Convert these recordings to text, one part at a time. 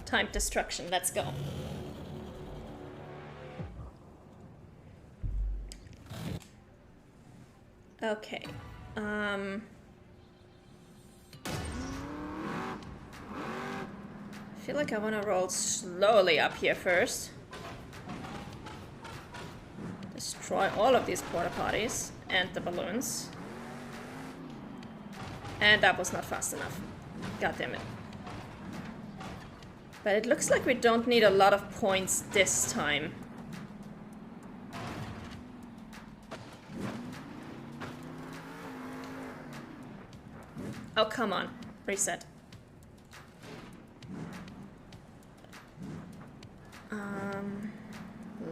Time destruction, let's go. Okay. I feel like I want to roll slowly up here first. Destroy all of these porta potties and the balloons. And that was not fast enough. God damn it. But it looks like we don't need a lot of points this time. Oh, come on. Reset.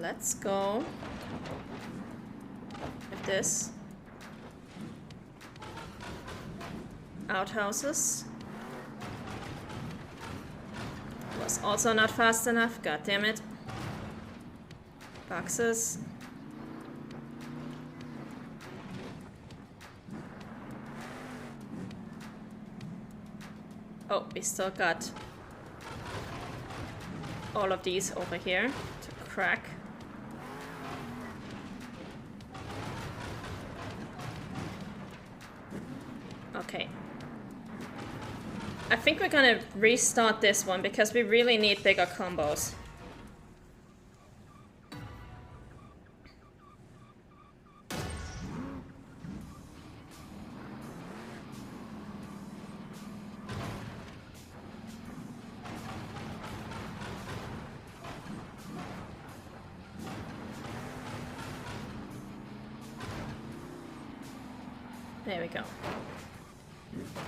Let's go with this. Outhouses. Was also not fast enough. God damn it. Boxes. Oh, we still got all of these over here to crack. Okay. I think we're gonna restart this one because we really need bigger combos. There we go.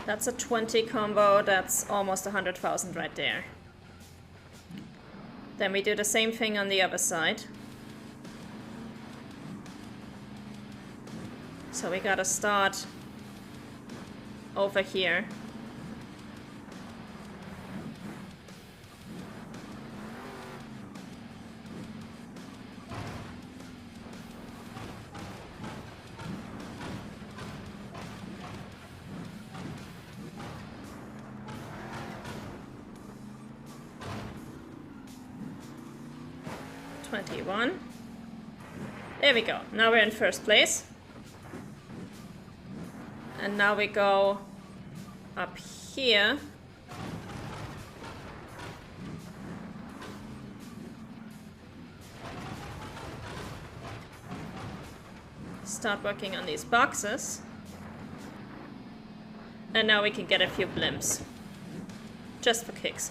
That's a 20 combo, that's almost 100,000 right there. Then we do the same thing on the other side. So we gotta start over here. There we go. Now we're in first place. And now we go up here. Start working on these boxes. And now we can get a few blimps. Just for kicks.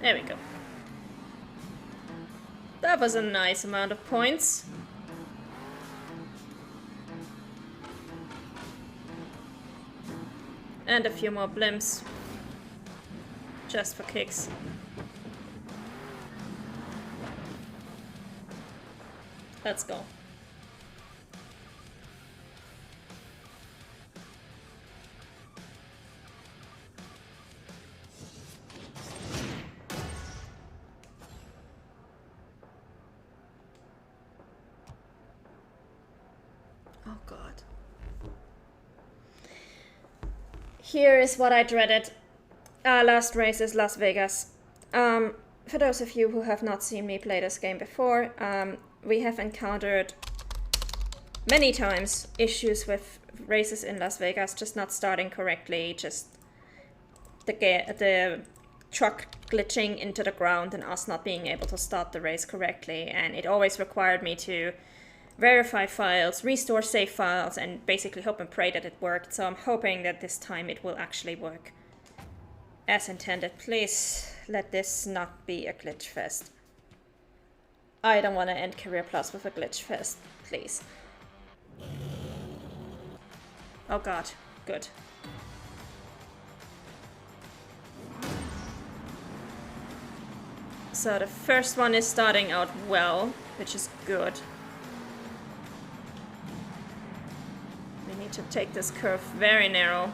There we go. That was a nice amount of points. And a few more blimps. Just for kicks. Let's go. Oh God. Here is what I dreaded. Last race is Las Vegas. For those of you who have not seen me play this game before, we have encountered many times issues with races in Las Vegas just not starting correctly, just the truck glitching into the ground and us not being able to start the race correctly, and it always required me to verify files, restore save files, and basically hope and pray that it worked. So I'm hoping that this time it will actually work as intended. Please let this not be a glitch fest. I don't want to end Career Plus with a glitch fest, please. Oh God, good. So the first one is starting out well, which is good. need to take this curve very narrow.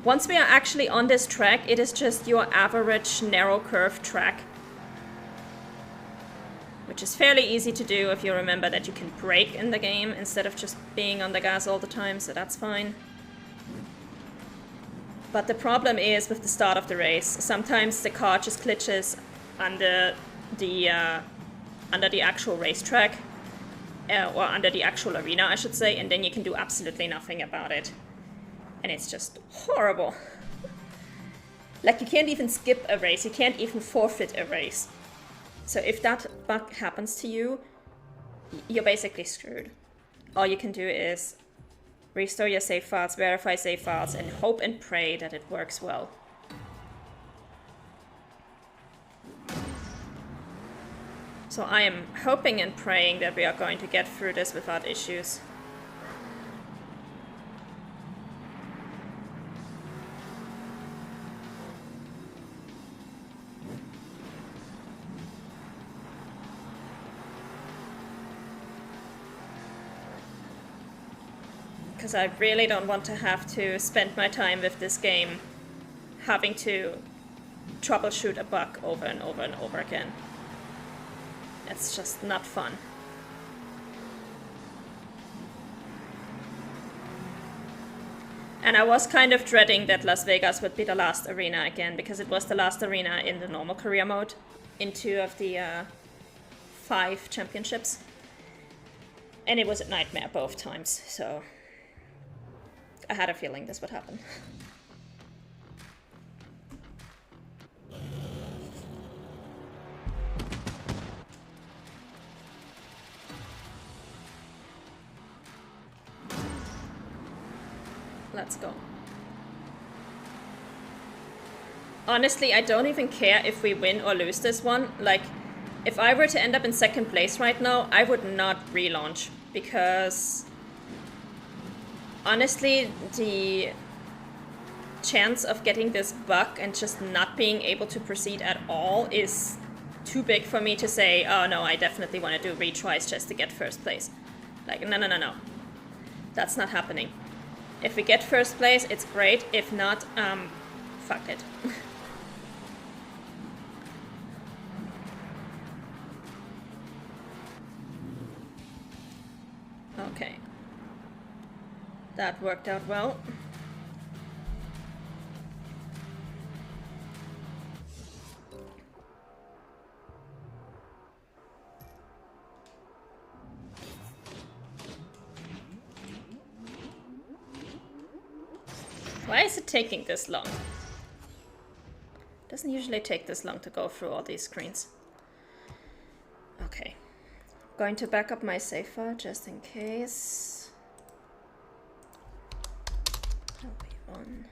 Once we are actually on this track, it is just your average narrow curve track. Which is fairly easy to do if you remember that you can brake in the game instead of just being on the gas all the time, so that's fine. But the problem is with the start of the race, sometimes the car just glitches under the actual racetrack, or under the actual arena, I should say, and then you can do absolutely nothing about it. And it's just horrible. Like, you can't even skip a race, you can't even forfeit a race. So if that bug happens to you, you're basically screwed. All you can do is restore your save files, verify save files, and hope and pray that it works well. So I am hoping and praying that we are going to get through this without issues. Because I really don't want to have to spend my time with this game having to troubleshoot a bug over and over and over again. It's just not fun. And I was kind of dreading that Las Vegas would be the last arena again, because it was the last arena in the normal career mode in 2 of the 5 championships. And it was a nightmare both times, so I had a feeling this would happen. Let's go. Honestly, I don't even care if we win or lose this one. Like, if I were to end up in 2nd place right now, I would not relaunch, because honestly, the chance of getting this bug and just not being able to proceed at all is too big for me to say, oh no, I definitely want to do retries just to get 1st place. Like, no. That's not happening. If we get 1st place, it's great. If not, fuck it. Okay. That worked out well. Why is it taking this long? It doesn't usually take this long to go through all these screens. Okay. Going to back up my save file just in case. LP1.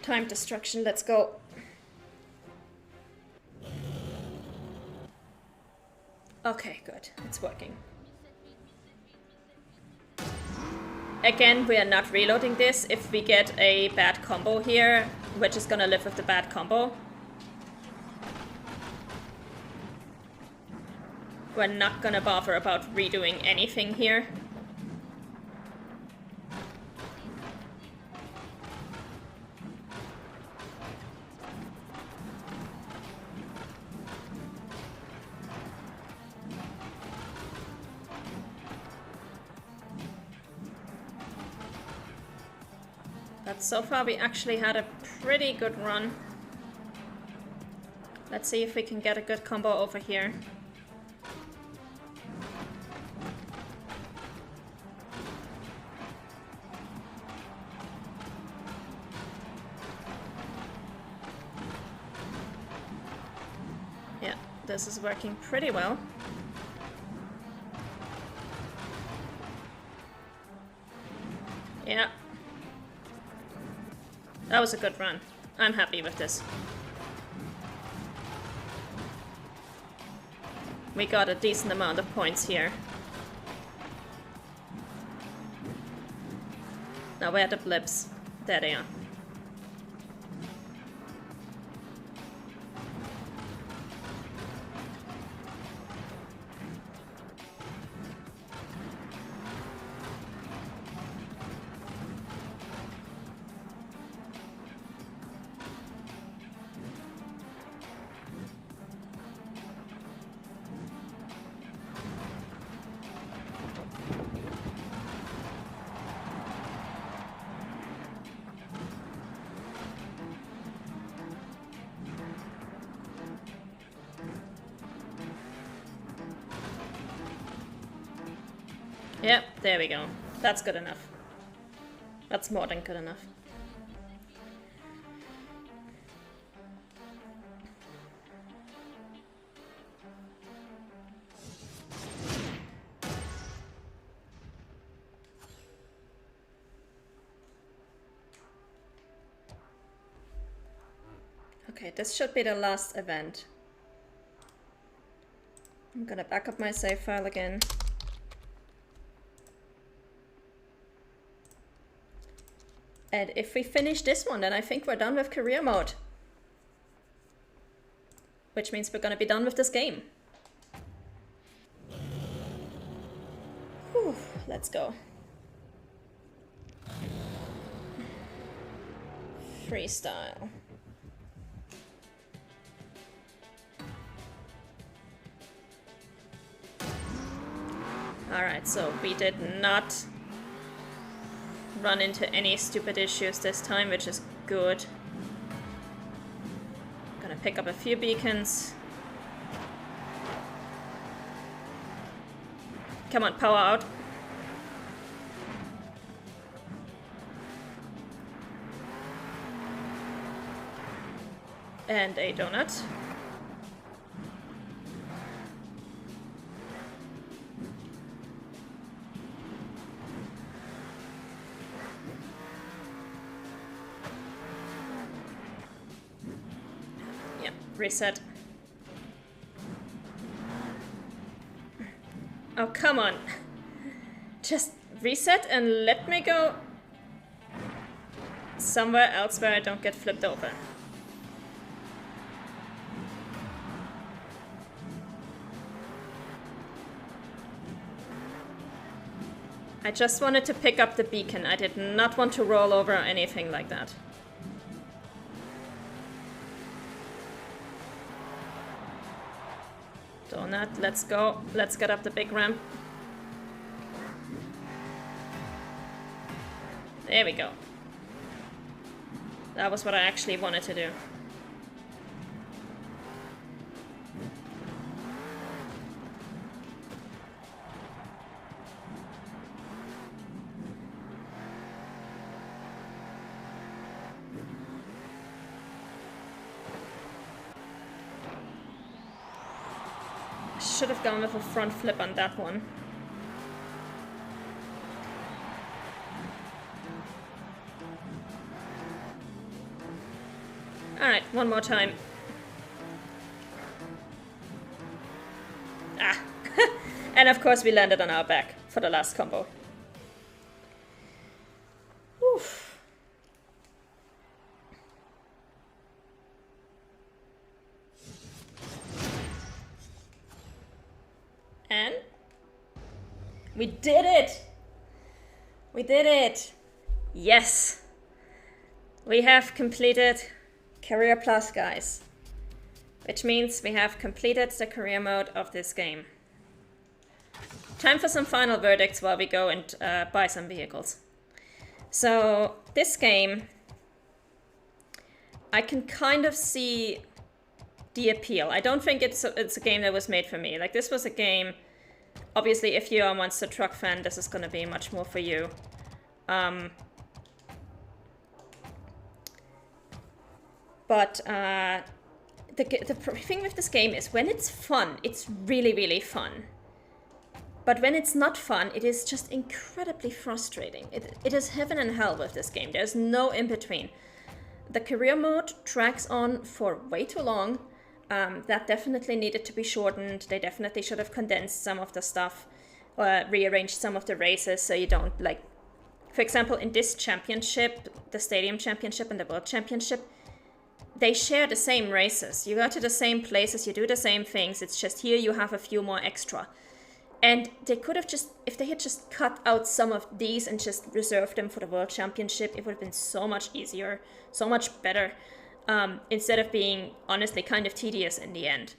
Time destruction, let's go. Okay, good. It's working. Again, we are not reloading this. If we get a bad combo here, we're just gonna live with the bad combo. We're not gonna bother about redoing anything here. But so far we actually had a pretty good run. Let's see if we can get a good combo over here. Yeah, this is working pretty well. Yeah. That was a good run. I'm happy with this. We got a decent amount of points here. Now where are the blips? There they are. Yep, there we go. That's good enough. That's more than good enough. Okay, this should be the last event. I'm gonna back up my save file again. And if we finish this one, then I think we're done with career mode. Which means we're gonna be done with this game. Whew, let's go. Freestyle. Alright, so we did not run into any stupid issues this time, which is good. Gonna pick up a few beacons. Come on, power out. And a donut. Reset. Oh, come on. Just reset and let me go somewhere else where I don't get flipped over. I just wanted to pick up the beacon. I did not want to roll over or anything like that. Donut, let's go. Let's get up the big ramp. There we go. That was what I actually wanted to do. Should have gone with a front flip on that one. Alright, one more time. Ah! And of course we landed on our back for the last combo. Oof. And we did it! We did it! Yes! We have completed Career Plus, guys. Which means we have completed the career mode of this game. Time for some final verdicts while we go and buy some vehicles. So, this game, I can kind of see the appeal. I don't think it's a game that was made for me. Like, this was a game, obviously if you're a Monster Truck fan, this is going to be much more for you. But the thing with this game is when it's fun, it's really, really fun. But when it's not fun, it is just incredibly frustrating. It is heaven and hell with this game. There's no in-between. The career mode drags on for way too long. That definitely needed to be shortened. They definitely should have condensed some of the stuff, rearranged some of the races so you don't, like, for example, in this championship, the Stadium Championship and the World Championship, they share the same races. You go to the same places, you do the same things. It's just here you have a few more extra. And they could have just, if they had just cut out some of these and just reserved them for the World Championship, it would have been so much easier, so much better, instead of being, honestly, kind of tedious in the end.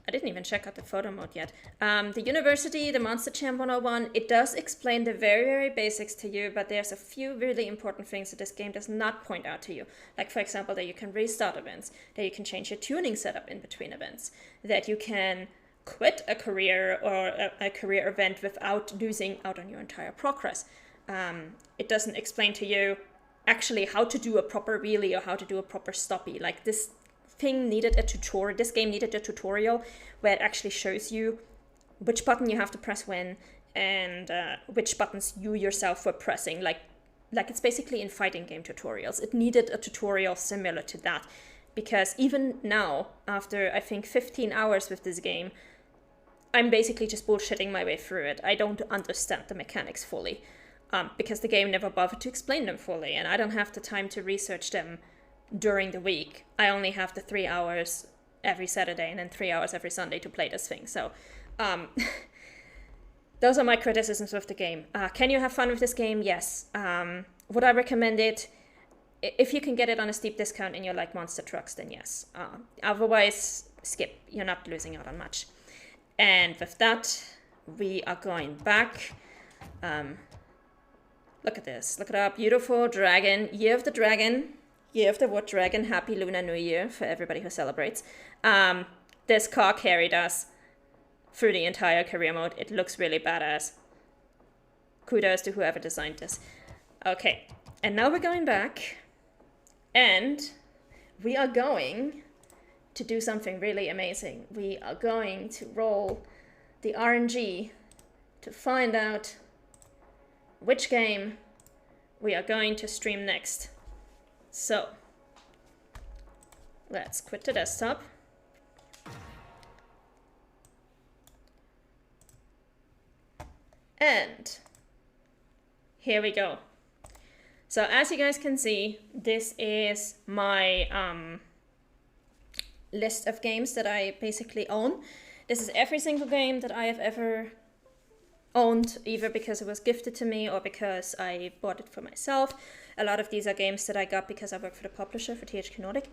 I didn't even check out the photo mode yet. The University, the Monster Jam 101, it does explain the very, very basics to you, but there's a few really important things that this game does not point out to you. Like, for example, that you can restart events, that you can change your tuning setup in between events, that you can quit a career or a career event without losing out on your entire progress. It doesn't explain to you actually how to do a proper wheelie or how to do a proper stoppie. Like, this thing needed a tutorial. This game needed a tutorial where it actually shows you which button you have to press when and which buttons you yourself were pressing. Like it's basically in fighting game tutorials. It needed a tutorial similar to that, because even now, after I think 15 hours with this game, I'm basically just bullshitting my way through it. I don't understand the mechanics fully, because the game never bothered to explain them fully, and I don't have the time to research them during the week. I only have the 3 hours every Saturday and then 3 hours every Sunday to play this thing. So those are my criticisms of the game. Can you have fun with this game? Yes. Would I recommend it? If you can get it on a steep discount and you like monster trucks, then yes. Otherwise, skip. You're not losing out on much. And with that, we are going back. Look at this. Look at our beautiful dragon. Year of the Dragon. Year of the Wood Dragon. Happy Lunar New Year for everybody who celebrates. This car carried us through the entire career mode. It looks really badass. Kudos to whoever designed this. Okay, and now we're going back, and we are going to do something really amazing. We are going to roll the RNG to find out which game we are going to stream next. So, let's quit the desktop. And here we go. So as you guys can see, this is my list of games that I basically own. This is every single game that I have ever owned, either because it was gifted to me or because I bought it for myself. A lot of these are games that I got because I work for the publisher, for THQ Nordic,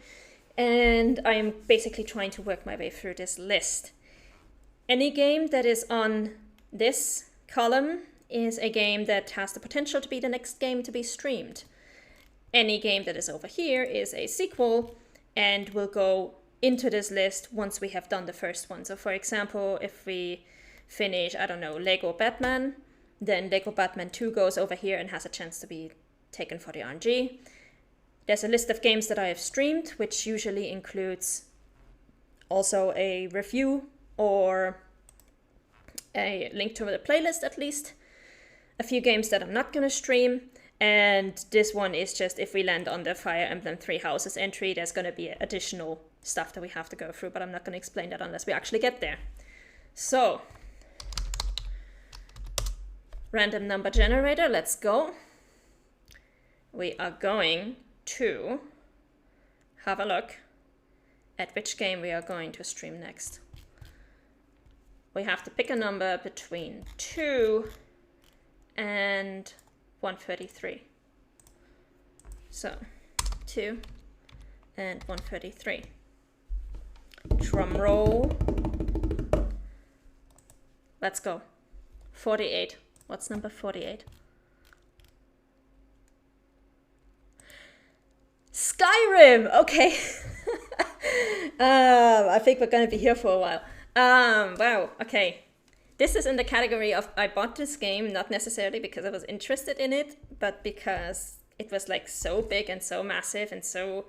and I'm basically trying to work my way through this list. Any game that is on this column is a game that has the potential to be the next game to be streamed. Any game that is over here is a sequel and will go into this list once we have done the first one. So for example, if we finish, I don't know, Lego Batman, then Lego Batman 2 goes over here and has a chance to be taken for the RNG. There's a list of games that I have streamed, which usually includes also a review or a link to the playlist at least. A few games that I'm not going to stream, and this one is just if we land on the Fire Emblem Three Houses entry, there's going to be additional stuff that we have to go through, but I'm not going to explain that unless we actually get there. So, random number generator, let's go. We are going to have a look at which game we are going to stream next. We have to pick a number between 2 and 133. So, 2 and 133. Drum roll. Let's go. 48. What's number 48? Skyrim! Okay. I think we're gonna be here for a while. Wow, okay. This is in the category of I bought this game not necessarily because I was interested in it, but because it was like so big and so massive and so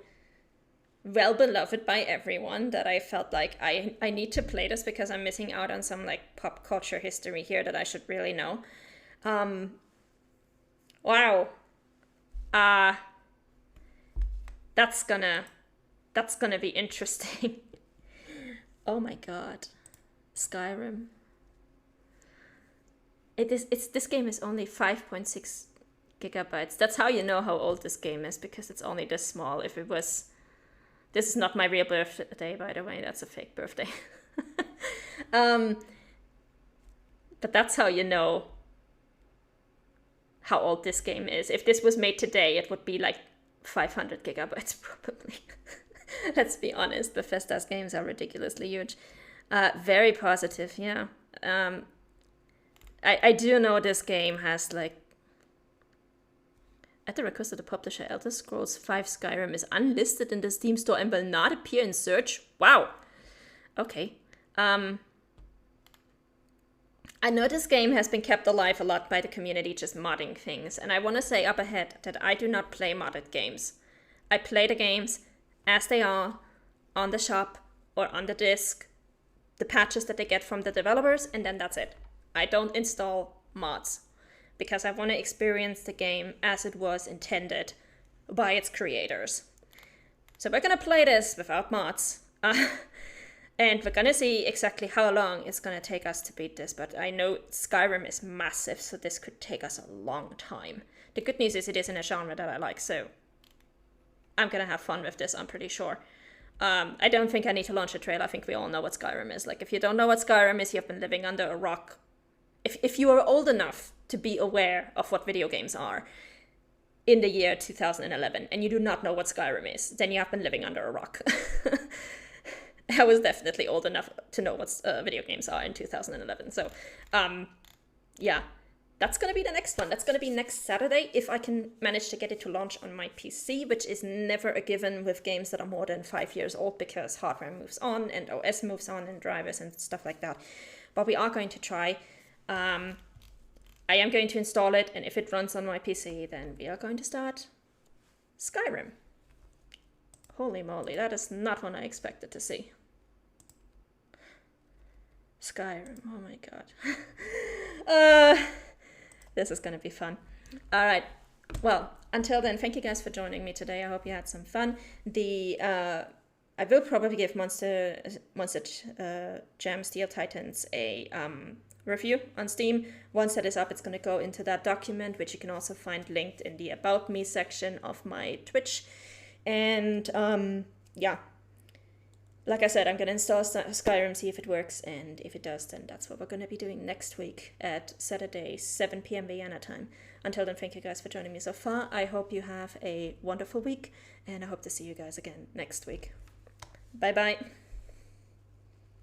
well beloved by everyone that I felt like I need to play this because I'm missing out on some like pop culture history here that I should really know. Wow. That's gonna be interesting. Oh my god. Skyrim. This game is only 5.6 gigabytes. That's how you know how old this game is, because it's only this small. If it was, this is not my real birthday, by the way. That's a fake birthday. But that's how you know how old this game is. If this was made today, it would be like 500 gigabytes probably. Let's be honest, Bethesda's games are ridiculously huge. Very positive, yeah. I do know this game has like, at the request of the publisher, Elder Scrolls V Skyrim is unlisted in the Steam store and will not appear in search. Wow. Okay. I know this game has been kept alive a lot by the community just modding things, and I want to say up ahead that I do not play modded games. I play the games as they are, on the shop or on the disc, the patches that they get from the developers, and then that's it. I don't install mods, because I want to experience the game as it was intended by its creators. So we're going to play this without mods. And we're gonna see exactly how long it's gonna take us to beat this, but I know Skyrim is massive, so this could take us a long time. The good news is it is in a genre that I like, so I'm gonna have fun with this, I'm pretty sure. I don't think I need to launch a trailer. I think we all know what Skyrim is. Like, if you don't know what Skyrim is, you've been living under a rock. If you are old enough to be aware of what video games are in the year 2011, and you do not know what Skyrim is, then you have been living under a rock. I was definitely old enough to know what video games are in 2011. So, yeah, that's going to be the next one. That's going to be next Saturday, if I can manage to get it to launch on my PC, which is never a given with games that are more than 5 years old, because hardware moves on and OS moves on and drivers and stuff like that. But we are going to try. I am going to install it, and if it runs on my PC, then we are going to start Skyrim. Holy moly, that is not what I expected to see. Skyrim, oh my god. This is gonna be fun. All right, well, until then, thank you guys for joining me today. I hope you had some fun. I will probably give Monster Jam Steel Titans a review on Steam. Once that is up, it's gonna go into that document, which you can also find linked in the About Me section of my Twitch. And yeah, like I said, I'm going to install Skyrim, see if it works, and if it does, then that's what we're going to be doing next week at Saturday, 7 p.m. Vienna time. Until then, thank you guys for joining me so far. I hope you have a wonderful week, and I hope to see you guys again next week. Bye-bye.